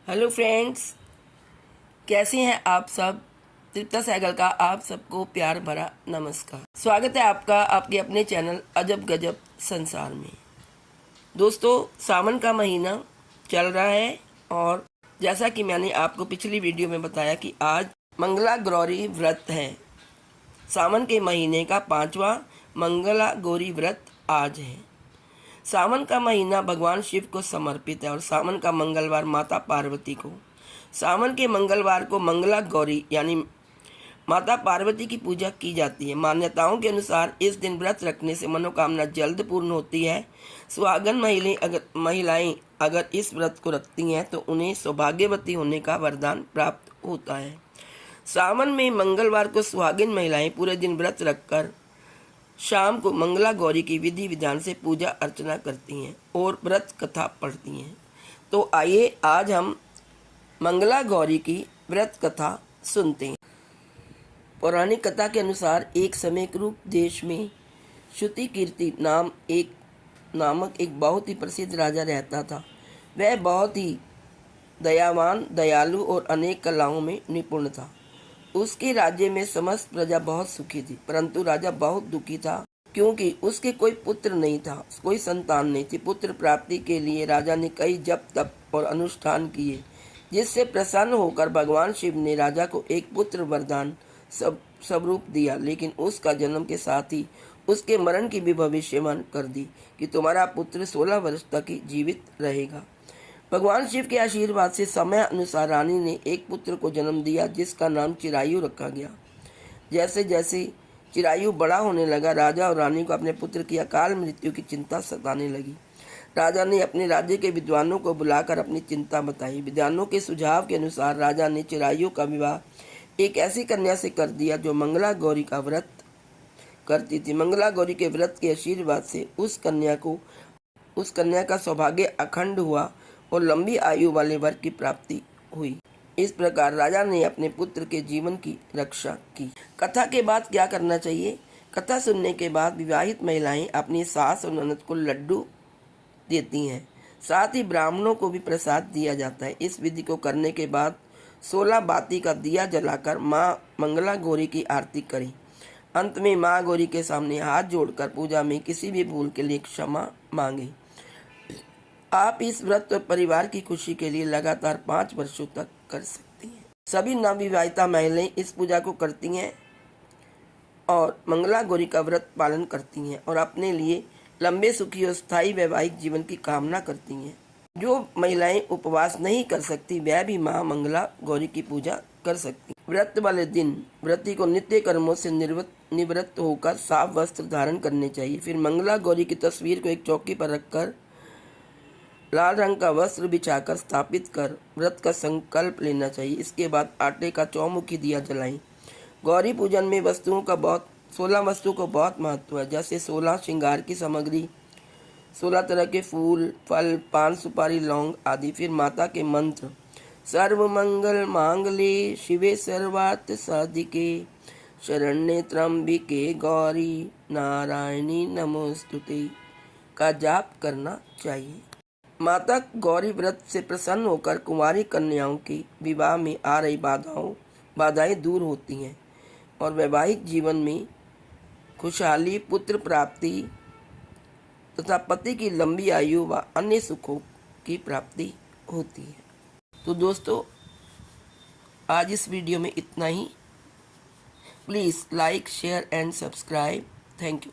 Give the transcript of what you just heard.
Hello friends, कैसे हैं आप सब। तृप्ता सहगल का आप सबको प्यार भरा नमस्कार। स्वागत है आपका आपके अपने चैनल अजब गजब संसार में। दोस्तों, सावन का महीना चल रहा है और जैसा कि मैंने आपको पिछली वीडियो में बताया कि आज मंगला गौरी व्रत है। सावन के महीने का 5वां मंगला गौरी व्रत आज है। सावन का महीना भगवान शिव को समर्पित है और सावन का मंगलवार माता पार्वती को। सावन के मंगलवार को मंगला गौरी यानी माता पार्वती की पूजा की जाती है। मान्यताओं के अनुसार इस दिन व्रत रखने से मनोकामना जल्द पूर्ण होती है। सुहागन महिलाएं अगर इस व्रत को रखती हैं तो उन्हें सौभाग्यवती होने का वरदान प्राप्त होता है। सावन में मंगलवार को सुहागिन महिलाएं पूरे दिन व्रत रखकर शाम को मंगला गौरी की विधि विधान से पूजा अर्चना करती हैं और व्रत कथा पढ़ती हैं। तो आइए आज हम मंगला गौरी की व्रत कथा सुनते हैं। पौराणिक कथा के अनुसार एक समय कुरुप देश में श्रुति कीर्ति नामक एक बहुत ही प्रसिद्ध राजा रहता था। वह बहुत ही दयावान, दयालु और अनेक कलाओं में निपुण था। उसके राज्य में समस्त प्रजा बहुत सुखी थी, परंतु राजा बहुत दुखी था क्योंकि उसके कोई पुत्र नहीं था, कोई संतान नहीं थी। पुत्र प्राप्ति के लिए राजा ने कई जप तप और अनुष्ठान किए, जिससे प्रसन्न होकर भगवान शिव ने राजा को एक पुत्र वरदान स्वरूप दिया। लेकिन उसका जन्म के साथ ही उसके मरण की भी भविष्यवाणी कर दी कि तुम्हारा पुत्र 16 वर्ष तक ही जीवित रहेगा। भगवान शिव के आशीर्वाद से समय अनुसार रानी ने एक पुत्र को जन्म दिया, जिसका नाम चिरायु रखा गया। जैसे जैसे चिरायु बड़ा होने लगा, राजा और रानी को अपने पुत्र की अकाल मृत्यु की चिंता सताने लगी। राजा ने अपने राज्य के विद्वानों को बुलाकर अपनी चिंता बताई। विद्वानों के सुझाव के अनुसार राजा ने चिरायु का विवाह एक ऐसी कन्या से कर दिया जो मंगला गौरी का व्रत करती थी। मंगला गौरी के व्रत के आशीर्वाद से उस कन्या का सौभाग्य अखंड हुआ और लंबी आयु वाले वर की प्राप्ति हुई। इस प्रकार राजा ने अपने पुत्र के जीवन की रक्षा की। कथा के बाद क्या करना चाहिए? कथा सुनने के बाद विवाहित महिलाएं अपनी सास और ननद को लड्डू देती हैं। साथ ही ब्राह्मणों को भी प्रसाद दिया जाता है। इस विधि को करने के बाद 16 बाती का दिया जलाकर माँ मंगला गौरी की आरती करें। अंत में माँ गौरी के सामने हाथ जोड़कर पूजा में किसी भी भूल के लिए क्षमा मांगे। आप इस व्रत और परिवार की खुशी के लिए लगातार 5 वर्षों तक कर सकती हैं। सभी नवविवाहिता महिलाएं इस पूजा को करती हैं और मंगला गौरी का व्रत पालन करती हैं और अपने लिए लंबे सुखी और स्थायी वैवाहिक जीवन की कामना करती हैं। जो महिलाएं उपवास नहीं कर सकती वह भी मां मंगला गौरी की पूजा कर सकती। व्रत वाले दिन व्रती को नित्य कर्मों से निवृत्त होकर साफ वस्त्र धारण करने चाहिए। फिर मंगला गौरी की तस्वीर को एक चौकी पर रखकर लाल रंग का वस्त्र बिछाकर स्थापित कर व्रत का संकल्प लेना चाहिए। इसके बाद आटे का चौमुखी दिया जलाएं। गौरी पूजन में 16 वस्तुओं को बहुत महत्व है, जैसे 16 श्रृंगार की सामग्री, 16 तरह के फूल, फल, पान, सुपारी, लौंग आदि। फिर माता के मंत्र सर्व मंगल मांगल्ये शिवे सर्वार्थ साधिके शरण्ये त्र्यंबिके गौरी नारायणी नमोस्तुते का जाप करना चाहिए। माता गौरी व्रत से प्रसन्न होकर कुंवारी कन्याओं की विवाह में आ रही बाधाएं दूर होती हैं और वैवाहिक जीवन में खुशहाली, पुत्र प्राप्ति तथा पति की लंबी आयु व अन्य सुखों की प्राप्ति होती है। तो दोस्तों, आज इस वीडियो में इतना ही। Please like, share and subscribe. Thank you.